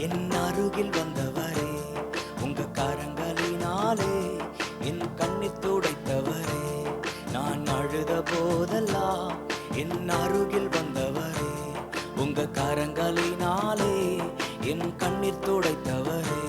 என் அருகில் வந்தவரே, உங்க கரங்களினாலே என் கண்ணீர் துடைத்தவரே. நான் அழுத போதெல்லாம் என் அருகில் வந்தவரே, உங்க கரங்களினாலே என் கண்ணீர் துடைத்தவரே.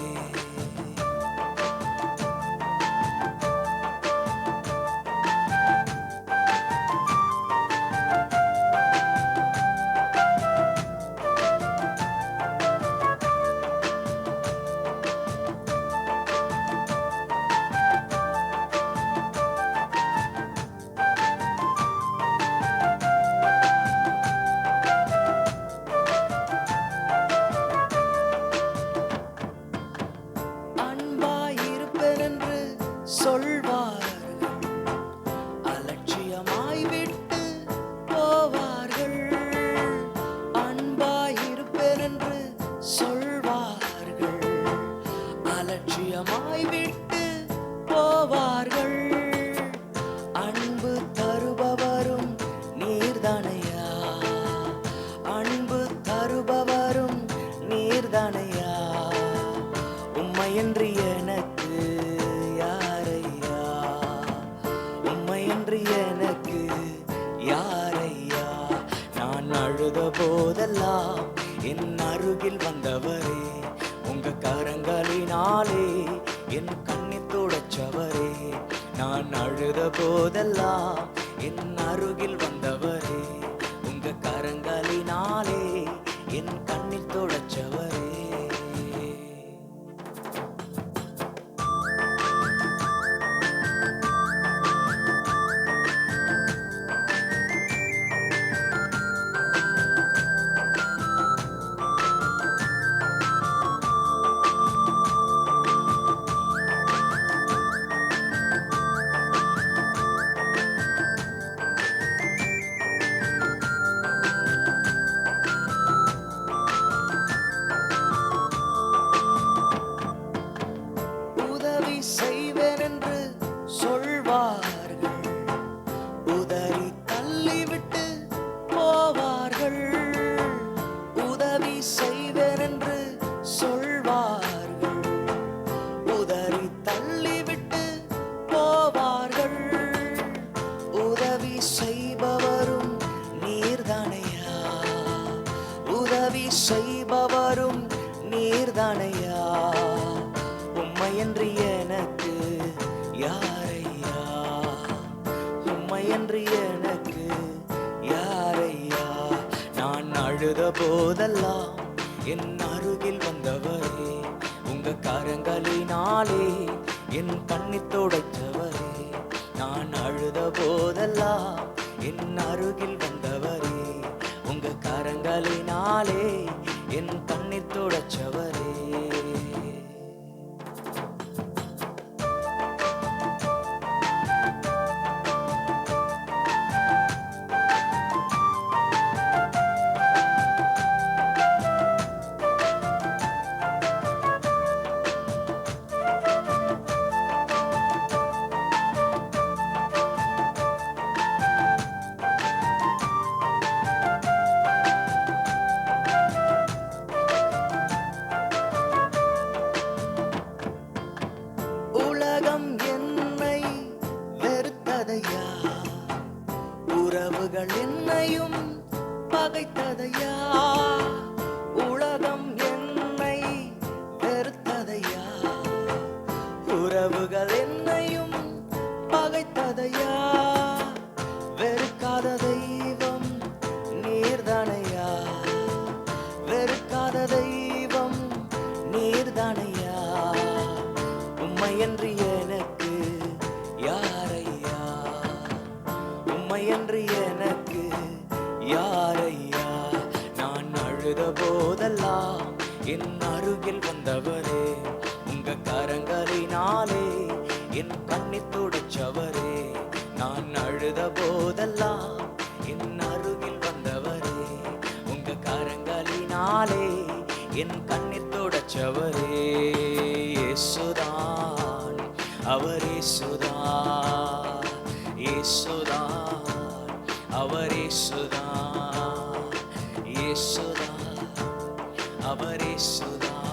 சொல்வார்கள், அலட்சியமாய் விட்டு போவார்கள். அன்பாயிருப்பேன் என்று சொல்வார்கள், அலட்சியமாய் விட்டு போவார்கள். அன்பு தருபவரும் நீர்தானையா, அன்பு தருபவரும் நீர்தானையா. உம்மையன்றி எனக்கு எனக்கு யாரையா. நான் அழுத போதெல்லாம் என் அருகில் வந்தவரே, உங்க கரங்களினாலே என் கண்ணீர் துடைச்சவரே. நான் அழுத போதெல்லாம் என் அருகில் வந்தவரே, உங்க கரங்களினாலே என் கண்ணீர் துடைச்சவரே. செய்வேன் என்று சொல்வார்கள், உதறி தள்ளிவிட்டு போவார்கள். உதவி செய்வேன் என்று சொல்வார்கள், உதறி தள்ளிவிட்டு போவார்கள். உதவி செய்பவரும் நீர்தானையா, உதவி செய்பவரும் நீர்தானையா. உம்மையன்றி எனக்கு யாரையா, உம்மையன்றி எனக்கு யாரையா. நான் அழுத போதெல்லாம் என் அருகில் வந்தவரே, உங்க கரங்களினாலே என் கண்ணீர் துடைத்தவரே. நான் அழுத போதெல்லாம் என் அருகில் வந்தவரே, உங்க கரங்களினாலே என் கண்ணீர் துடைச்சவரே. உலகம் என்னை வெறுத்ததையா, உறவுகள் என்னையும் பகைத்ததையா. உலகம் என்னை வெறுத்ததையா, உறவுகள் என்னையும் பகைத்ததையா. வெறுக்காத தெய்வம் நீர்தானையா, வெறுக்காத தெய்வம் நீர்தானையா. உம்மையன்றி எனக்கு யாரையா, உம்மையன்றி எனக்கு யாரையா. நான் அழுத போதெல்லாம் என் அருகில் வந்தவரே, உங்க கரங்களினாலே என் கண்ணீர் துடைச்சவரே. நான் அழுத போதெல்லாம் என் அருகில் வந்தவரே, உங்க கரங்களினாலே என் கண்ணீர் துடைச்சவரே. இயேசுதான், அவர் இயேசுதான், இயேசுதான், அவர் இயேசுதான், இயேசுதான், அவர் இயேசுதான்.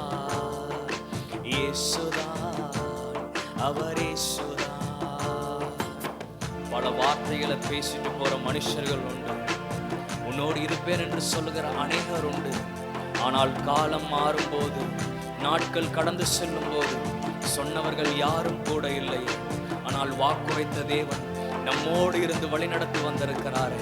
அவரே சுதா. பல வார்த்தைகளை பேசிட்டு போற மனுஷர்கள் உண்டு, உன்னோடு இருப்பேன் என்று சொல்லுகிற அநேகர் உண்டு. ஆனால் காலம் மாறும்போது, நாட்கள் கடந்து செல்லும் போது சொன்னவர்கள் யாரும் கூட இல்லை. ஆனால் வாக்குரைத்த தேவன் நம்மோடு இருந்து வழிநடத்தி வந்திருக்கிறாரே.